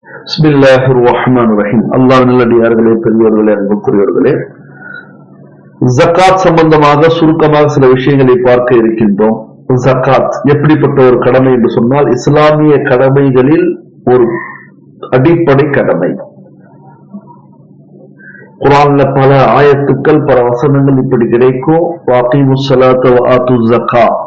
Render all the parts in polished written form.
பிஸ்மில்லாஹிர் ரஹ்மானிர் ரஹீம். அல்லாஹ் நல்லடியார்களே, பெரியவர்களே, அன்புக்குரியவர்களே, ஜக்காத் சம்பந்தமாக சுருக்கமாக சில விஷயங்களை பார்க்க இருக்கின்றோம். ஜக்காத் எப்படிப்பட்ட ஒரு கடமை என்று சொன்னால், இஸ்லாமிய கடமைகளில் ஒரு அடிப்படை கடமை. குர்ஆன்ல பல ஆயத்துக்கள், பல வசனங்கள் இப்படி கிடைக்கும். வஅகீமுஸ் ஸலாத்த வஆத்துஸ் ஸகாத்,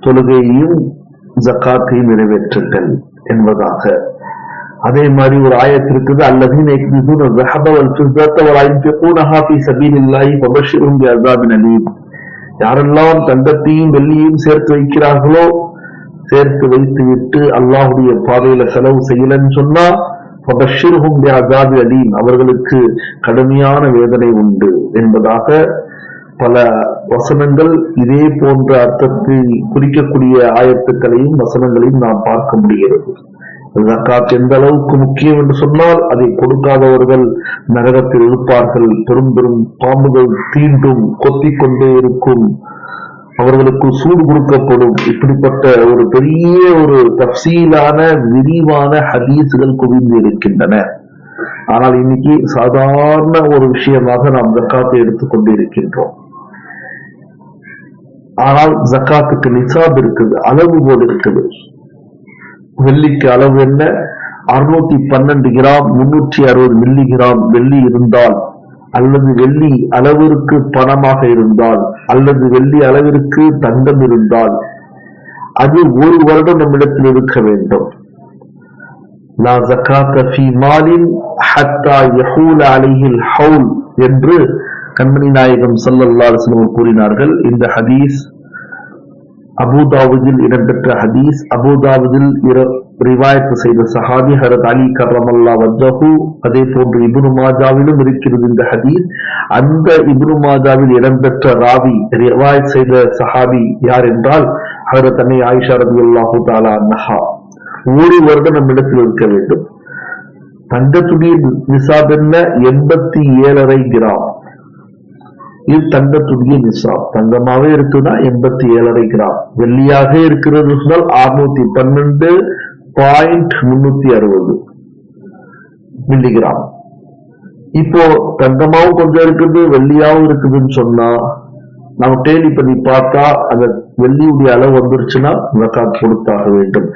தொழுகையையும் ஜக்காத்தையும் நிறைவேற்றுங்கள் என்பதாக. அதே மாதிரி ஒரு ஆயத்து இருக்குது, அல்லதீன யக்னிஸூன ஸஹப வல் ஃபிஸ்ஸத வலா யுன்ஃபிகூனஹா ஃபீ ஸபீலில்லாஹி ஃபபஷ்ஷிர்ஹும் பிஅஸாபின் அலீம். யாரெல்லாம் தங்கத்தையும் வெள்ளியையும் சேர்த்து வைக்கிறார்களோ, சேர்த்து வைத்துவிட்டு அல்லாஹ்வுடைய பாதையில செலவு செய்யலன்னு சொன்னா ஃபபஷ்ஷிர்ஹும் பிஅஸாபின் அலீம், அவர்களுக்கு கடுமையான வேதனை உண்டு என்பதாக பல வசனங்கள் இதே போன்ற அர்த்தத்தை குறிக்கக்கூடிய ஆயத்துக்களையும் வசனங்களையும் நாம் பார்க்க முடிகிறது. ஜக்காத் எந்த அளவுக்கு முக்கியம் என்று சொன்னால், அதை கொடுக்காதவர்கள் நரகத்தில் இருப்பார்கள். பெரும் பெரும் பாம்புகள் தீண்டும், கொத்திக் கொண்டே இருக்கும், அவர்களுக்கு சூடு கொடுக்கப்படும். இப்படிப்பட்ட ஒரு பெரிய ஒரு தஃசீலான விரிவான ஹதீஸ்கள் குவிந்து இருக்கின்றன. ஆனால் இன்னைக்கு சாதாரண ஒரு விஷயமாக நாம் ஜக்காத்தை எடுத்துக்கொண்டு இருக்கின்றோம். ஆனால் ஜக்காத்துக்கு நிசாப் இருக்குது, அளவுகோல் இருக்குது. வெள்ளிக்கு அளவு என்ன? 612 கிராம் 360 மில்லி கிராம் வெள்ளி இருந்தால், அல்லது வெள்ளி அளவிற்கு பணமாக இருந்தால், அல்லது வெள்ளி அளவிற்கு தங்கம் இருந்தால், அது ஒரு வருடம் நம்மிடத்தில் இருக்க வேண்டும். லா ஸகாத்த ஃபீ மாலின் ஹத்தா யஹூல அலைஹில் ஹவுல் என்று கண்மணி நாயகம் ஸல்லல்லாஹு அலைஹி வஸல்லம் கூறினார்கள். இந்த ஹதீஸ் அபூதாவுதில் இடம்பெற்ற ஹதீஸ். அபூதாவுதில் ரிவாயத் செய்த சஹாபி ஹஜ்ரத் அலி கர்ரமல்லாஹு வஜ்ஹு. அதே போன்று இப்னு மாஜாவிலும் இருக்கிறது இந்த ஹதீஸ். அந்த இப்னு மாஜாவில் இடம்பெற்ற ராவி, ரிவாயத் செய்த சஹாபி யார் என்றால் ஹஜ்ரத் அன்னை ஆயிஷா ரலியல்லாஹு தஆலா அன்ஹா. ஒரு வருடம் நம்மிடத்தில் இருக்க வேண்டும். தங்கத்துடைய நிசாப் என்ன? 87.5 கிராம். இது தங்கத்துடைய நிசாப். தங்கமாவே இருக்குன்னா 87.5 கிராம். வெள்ளியாக இருக்கிறது சொன்னால் 612.360 மில்லிகிராம். இப்போ தங்கமாவும் கொஞ்சம் இருக்குது, வெள்ளியாவும் இருக்குதுன்னு சொன்னா நம்ம டேலி பண்ணி பார்த்தா அந்த வெள்ளியுடைய அளவு வந்துருச்சுன்னா ஜக்காத் கொடுத்தாக வேண்டும்.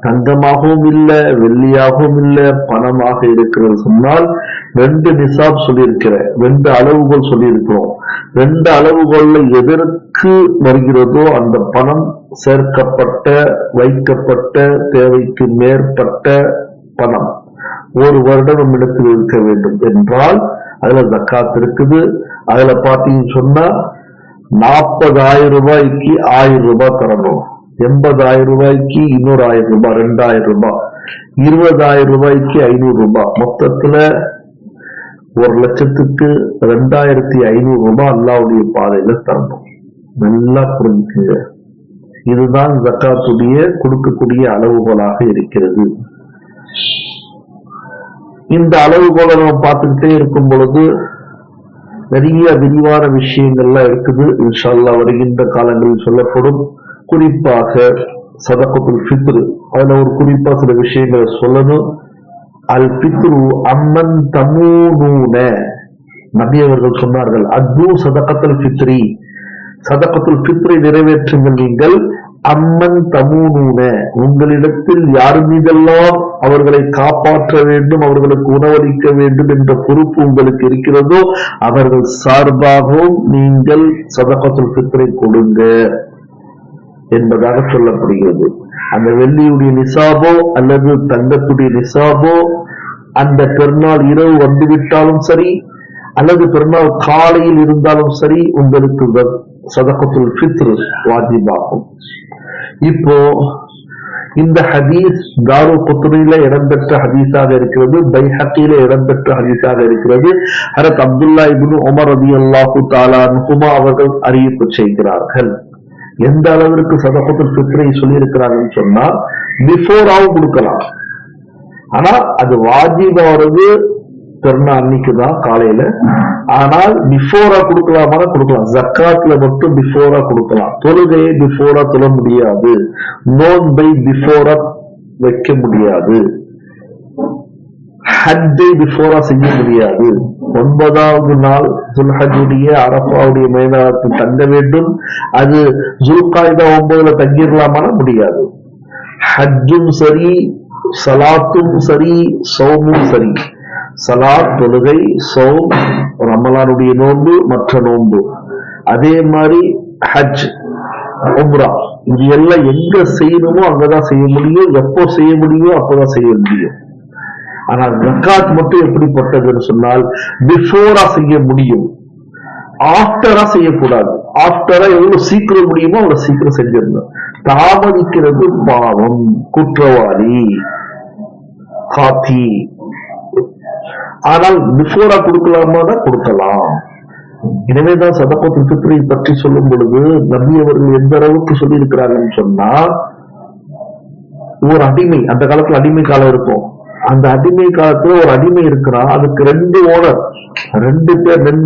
தங்கமாகவும் இல்ல, வெள்ளியாகவும் இல்ல, பணமாக இருக்கிறது சொன்னால் 2 நிசாப் சொல்லியிருக்கிறேன், 2 அளவுகோல் சொல்லியிருக்கிறோம். 2 அளவுகோல்ல எதற்கு வருகிறதோ அந்த பணம் சேர்க்கப்பட்ட, வைக்கப்பட்ட, தேவைக்கு மேற்பட்ட பணம் ஒரு வருடம் நம்மிடத்தில் இருக்க வேண்டும் என்றால் அதுல ஜக்காத் இருக்குது. அதுல பாத்தீங்கன்னு சொன்னா 40,000 ரூபாய்க்கு 1000 ரூபாய் தரணும், 80,000 ரூபாய்க்கு இன்னொரு 1000 ரூபாய், 2000 ரூபாய், 20,000 ரூபாய்க்கு 500 ரூபாய், மொத்தத்துல 1,00,000க்கு 2,500 ரூபாய் அல்லாஹ்வுடைய பாதையில தரணும். நல்லா புரிஞ்சுக்குங்க. இதுதான் ஜக்காத்துடைய கொடுக்கக்கூடிய அளவுகோலாக இருக்கிறது. இந்த அளவுகோலை நம்ம பார்த்துக்கிட்டே இருக்கும் பொழுது நிறைய விரிவான விஷயங்கள்லாம் இருக்குது. இன்ஷா அல்லாஹ் வருகின்ற காலங்களில் சொல்லப்படும். குறிப்பாக சதகத்துல் ஃபித்ர், அதுல ஒரு குறிப்பா சில விஷயங்களை சொல்லணும். அல் ஃபித்ரு அம்மன் தமூனூன, நபி அவர்கள் சொன்னார்கள், அத்து சதகத்துல் ஃபித்ரி, சதகத்துல் ஃபித்ரை நிறைவேற்றுங்கள் நீங்கள். அம்மன் தமூனூன, உங்களிடத்தில் யார் மீதெல்லாம் அவர்களை காப்பாற்ற வேண்டும், அவர்களுக்கு உணவளிக்க வேண்டும் என்ற பொறுப்பு உங்களுக்கு இருக்கிறதோ அவர்கள் சார்பாகவும் நீங்கள் சதகத்துல் ஃபித்ரை கொடுங்க என்பதாக சொல்லப்படுகிறது. அந்த வெள்ளியுடைய நிசாபோ அல்லது தங்கத்துடைய நிசாபோ அந்த பெருநாள் இரவு வந்துவிட்டாலும் சரி, அல்லது பெருநாள் காலையில் இருந்தாலும் சரி, உங்களுக்கு சதகத்துல் ஃபித்ர் வாஜிபாகும். இப்போ இந்த ஹதீஸ் தாருல் குத்னியில இடம்பெற்ற ஹதீஸாக இருக்கிறது, பைஹக்கியில இடம்பெற்ற ஹதீஸாக இருக்கிறது. ஹஜ்ரத் அப்துல்லா இப்னு உமர் ரலியல்லாஹு தஆலா அன்ஹுமா அவர்கள் அறிவிப்பு செய்கிறார்கள். எந்த அளவிற்கு சதகத்துல் ஃபித்ரை சொல்லி இருக்கிறாங்கன்னு சொன்னா, பிஃபோராவும் கொடுக்கலாம். ஆனா அது வாஜிபாவது பெருநாள் அன்னைக்கு தான் காலையில. ஆனால் பிஃபோரா கொடுக்கலாமா? கொடுக்கலாம். ஜக்காத்ல மட்டும் பிஃபோரா கொடுக்கலாம். தொழுகையை பிஃபோரா தொழ முடியாது, நோன்பை பிஃபோரா வைக்க முடியாது. ஹஜ்ஜை பிஃபோரா செய்ய முடியாது. 9வது நாள் துல்ஹஜ்ஜுடைய அரஃபாவுடைய மைதானத்தில் தங்க வேண்டும். அது ஜுல்காய்தா 9ல தங்கிடலாமான முடியாது. ஹஜ்ஜும் சரி, சலாத்தும் சரி, சௌமும் சரி. சலாத் தொழுகை, சௌம் ரமலானுடைய நோன்பு, மற்ற நோன்பு, அதே மாதிரி ஹஜ், உம்ரா, இது எல்லாம் எங்க செய்யணுமோ அங்கதான் செய்ய முடியும். எப்போ செய்ய முடியும் அப்பதான் செய்ய முடியும். ஆனா ஜக்காத் மட்டும் எப்படிப்பட்டதுன்னு சொன்னால் பிஃபோரா செய்ய முடியும், ஆஃப்டரா செய்யக்கூடாது. ஆஃப்டரா எவ்வளவு சீக்கிரம் முடியுமோ அவ்வளவு சீக்கிரம் செஞ்சிடணும். தாமதிக்கிறது பாவம், குற்றவாளி, காத்தி. ஆனால் பிஃபோரா கொடுக்கலாமா கொடுக்கலாம். எனவேதான் சதகத்துல் ஃபித்ரை பற்றி சொல்லும் பொழுது நபி அவர்கள் எந்த அளவுக்கு சொல்லி இருக்கிறாங்கன்னு சொன்னா, ஒரு அடிமை, அந்த காலத்துல அடிமை காலம் இருக்கும். அந்த அடிமை காலத்துல ஒரு அடிமை இருக்கிறான், அதுக்கு 2 ஓனர், 2 பேர்,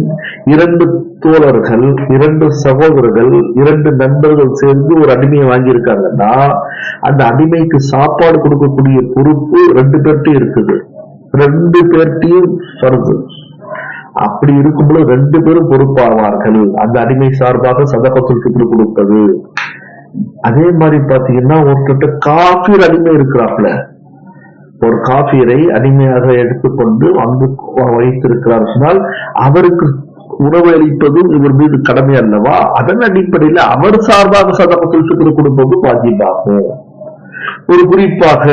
2 தோழர்கள், 2 சகோதரர்கள், 2 நண்பர்கள் சேர்ந்து ஒரு அடிமையை வாங்கியிருக்காங்கன்னா அந்த அடிமைக்கு சாப்பாடு கொடுக்கக்கூடிய பொறுப்பு 2 பேர்ட்டையும் இருக்குது. 2 பேர்ட்டையும் ஃபர்து. அப்படி இருக்கும்போது 2 பேரும் பொறுப்பாவார்கள் அந்த அடிமை சார்பாக சதகத்துல் ஃபித்ர் கொடுப்பது. அதே மாதிரி பாத்தீங்கன்னா ஒருத்தட்ட காஃபிர் அடிமை இருக்கிறாப்ல, ஒரு காஃபியரை அடிமையாக எடுத்துக்கொண்டு வந்து வைத்திருக்கிறார் சொன்னால் அவருக்கு உணவு அளிப்பதும் இவர் மீது கடமை அல்லவா? அதன் அடிப்படையில் அவர் சார்பாக சதகத்துல் ஃபித்ர் கொடுப்பது வாஜிபாகும். ஒரு குறிப்பாக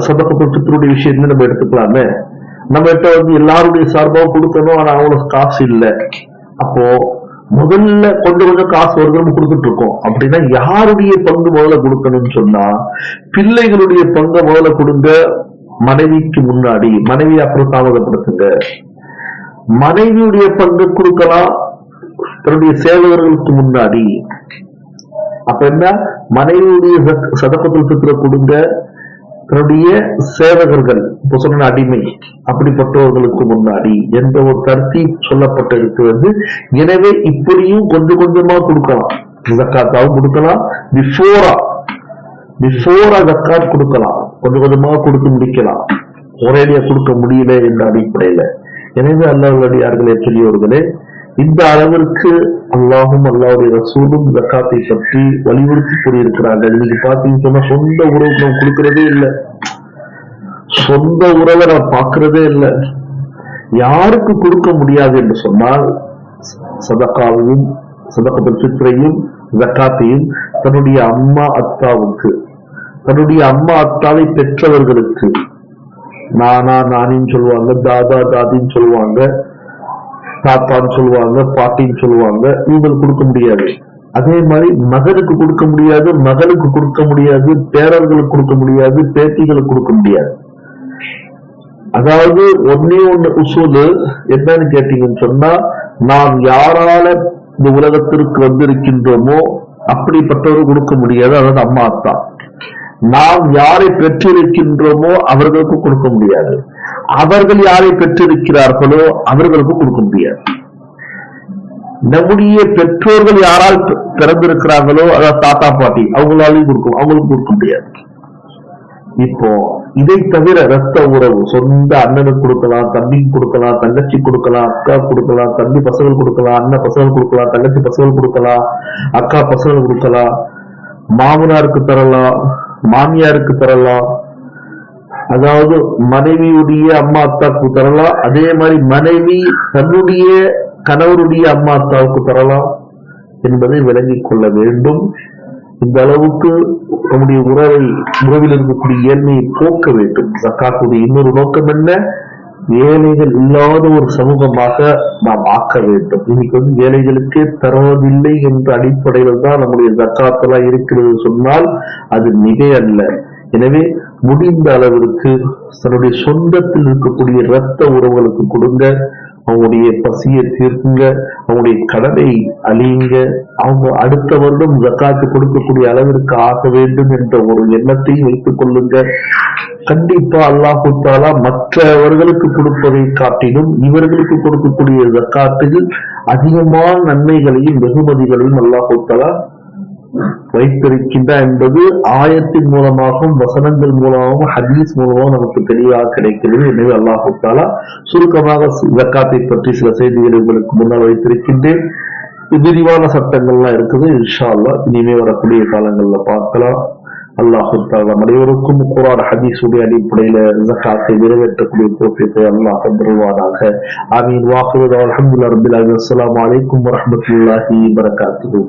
சதகத்துல் ஃபித்ருடைய விஷயத்துல நம்ம எடுத்துக்கலாமே. நம்ம கிட்ட எல்லாருடைய சார்பாக கொடுக்கணும், ஆனா அவங்களுக்கு காசு இல்லை. அப்போ முதல்ல கொஞ்சம் கொஞ்சம் காசு வருது, நம்ம கொடுத்துட்டு இருக்கோம். அப்படின்னா யாருடைய பங்கு முதல்ல கொடுக்கணும்னு சொன்னா, பிள்ளைகளுடைய பங்கை முதல்ல கொடுங்க. மனைவிக்கு முன்னாடி, மனைவி அப்புறம் தாமதப்படுத்துங்க. மனைவியுடைய பங்கு கொடுக்கலாம் தன்னுடைய சேவகர்களுக்கு முன்னாடி. அப்ப என்ன, மனைவியுடைய சதகத்துல் ஃபித்ரை கொடுங்க, தன்னுடைய சேவகர்கள், இப்ப சொன்ன அடிமை, அப்படிப்பட்டவர்களுக்கு முன்னாடி என்ற ஒரு கருத்தி சொல்லப்பட்டிருக்கிறது. எனவே இப்படியும் கொஞ்சம் கொஞ்சமா கொடுக்கலாம். ஜக்காத்தாவும் கொடுக்கலாம், பிஃபோரா ஜக்காத் கொடுக்கலாம், கொஞ்சம் கொஞ்சமா கொடுத்து முடிக்கலாம். ஒரேடியா கொடுக்க முடியல என்ற அடிப்படையில. எனவே அல்லாஹ்வுடையார்களே, பெரியோர்களே, இந்த அளவிற்கு அல்லாஹும் அல்லாஹ்வுடைய ரசூலும் ஜக்காத்தை பற்றி வலியுறுத்தி கூறியிருக்கிறார்கள். இன்னைக்கு பாத்தீங்கன்னு சொன்னா சொந்த உறவுக்கு நம்ம கொடுக்கறதே இல்லை, சொந்த உறவை நம்ம பார்க்கறதே இல்லை. யாருக்கு கொடுக்க முடியாது என்று சொன்னால் சதகாவையும் சதகத்துல் ஃபித்ரையும் ஜக்காத்தையும் தன்னுடைய அம்மா அத்தாவுக்கு, தன்னுடைய அம்மா அத்தாவை பெற்றவர்களுக்கு, நானா நானின்னு சொல்லுவாங்க, தாதா தாதின்னு சொல்லுவாங்க, தாத்தான்னு சொல்லுவாங்க, பாட்டின்னு சொல்லுவாங்க, இவங்களுக்கு கொடுக்க முடியாது. அதே மாதிரி மகனுக்கு கொடுக்க முடியாது, மகளுக்கு கொடுக்க முடியாது, பேரர்களுக்கு கொடுக்க முடியாது, பேத்திகளுக்கு கொடுக்க முடியாது. அதாவது ஒன்னே ஒண்ணு உசூலு என்னன்னு கேட்டீங்கன்னு சொன்னா, நாம் யாரால இந்த உலகத்திற்கு வந்திருக்கின்றோமோ அப்படிப்பட்டவர்கள் கொடுக்க முடியாது, அதாவது அம்மா அத்தா. நாம் யாரை பெற்றிருக்கின்றோமோ அவர்களுக்கு கொடுக்க முடியாது, அவர்கள் யாரை பெற்றிருக்கிறார்களோ அவர்களுக்கு கொடுக்க முடியாது. நம்முடைய பெற்றோர்கள் யாரால் பிறந்திருக்கிறார்களோ, அதாவது தாத்தா பாட்டி, அவங்களாலையும் அவங்களுக்கு கொடுக்க முடியாது. இப்போ இதை தவிர ரத்த உறவு, சொந்த அண்ணனுக்கு கொடுக்கலாம், தம்பிக்கு கொடுக்கலாம், தங்கச்சி கொடுக்கலாம், அக்கா கொடுக்கலாம், தம்பி பசங்கள் கொடுக்கலாம், அண்ணன் பசங்கள் கொடுக்கலாம், தங்கச்சி பசங்கள் கொடுக்கலாம், அக்கா பசங்கள் கொடுக்கலாம், மாமனாருக்கு தரலாம், மாமியாருக்கு தரலாம், அதாவது மனைவியுடைய அம்மா அத்தாவுக்கு தரலாம். அதே மாதிரி மனைவி தன்னுடைய கணவருடைய அம்மா அத்தாவுக்கு தரலாம் என்பதை விளங்கிக் கொள்ள வேண்டும். இந்த அளவுக்கு நம்முடைய உறவில் இருக்கக்கூடிய ஏழ்மையை போக்க வேண்டும். ஜக்காத்துடைய இன்னொரு நோக்கம் என்ன, ஏழைகள் இல்லாத ஒரு சமூகமாக நாம் ஆக்க வேண்டும். இன்னைக்கு ஏழைகளுக்கே தருவதில்லை என்ற அடிப்படையில் தான் நம்முடைய ஜக்காத்தெல்லாம் இருக்கிறது சொன்னால் அது மிக அல்ல. எனவே முடிந்த அளவிற்கு தன்னுடைய சொந்தத்தில் இருக்கக்கூடிய இரத்த உறவுகளுக்கு கொடுங்க, அவங்களுடைய பசியை தீர்க்குங்க, அவங்களுடைய கடனை அழியுங்க. அவங்க அடுத்த வருடம் ஜக்காத்து கொடுக்கக்கூடிய அளவிற்கு ஆக வேண்டும் என்ற ஒரு எண்ணத்தையும் வைத்துக் கொள்ளுங்க. கண்டிப்பா அல்லாஹு தஆலா மற்றவர்களுக்கு கொடுப்பதை காட்டிலும் இவர்களுக்கு கொடுக்கக்கூடிய ஜக்காத்தில் அதிகமான நன்மைகளையும் வெகுமதிகளையும் அல்லாஹு தஆலா வைத்திருக்கின்ற என்பது ஆயத்தின் மூலமாகவும் வசனங்கள் மூலமாகவும் ஹதீஸ் மூலமாகவும் நமக்கு தெளிவாக கிடைக்கிறது. எனவே அல்லாஹு தஆலா சுருக்கமாக ஜக்காத்தை பற்றி சில செய்திகளை உங்களுக்கு முன்னால் வைத்திருக்கின்றேன். விரிவான சட்டங்கள்லாம் இருக்குது. இன்ஷா அல்லாஹ் இனிமே வரக்கூடிய காலங்கள்ல பார்க்கலாம். அல்லாஹு தஆலா அனைவருக்கும் குர்ஆன் ஹதீஸுடைய அடிப்படையில ஜக்காத்தை நிறைவேற்றக்கூடிய தௌஃபீகை அல்லாஹ் தருவானாக. ஆமீன். வாஹிரு அல்ஹம்துலில்லாஹி ரப்பில் ஆலமீன். அஸ்ஸலாமு அலைக்கும் வரஹ்மத்துல்லாஹி வபரகாத்துஹு.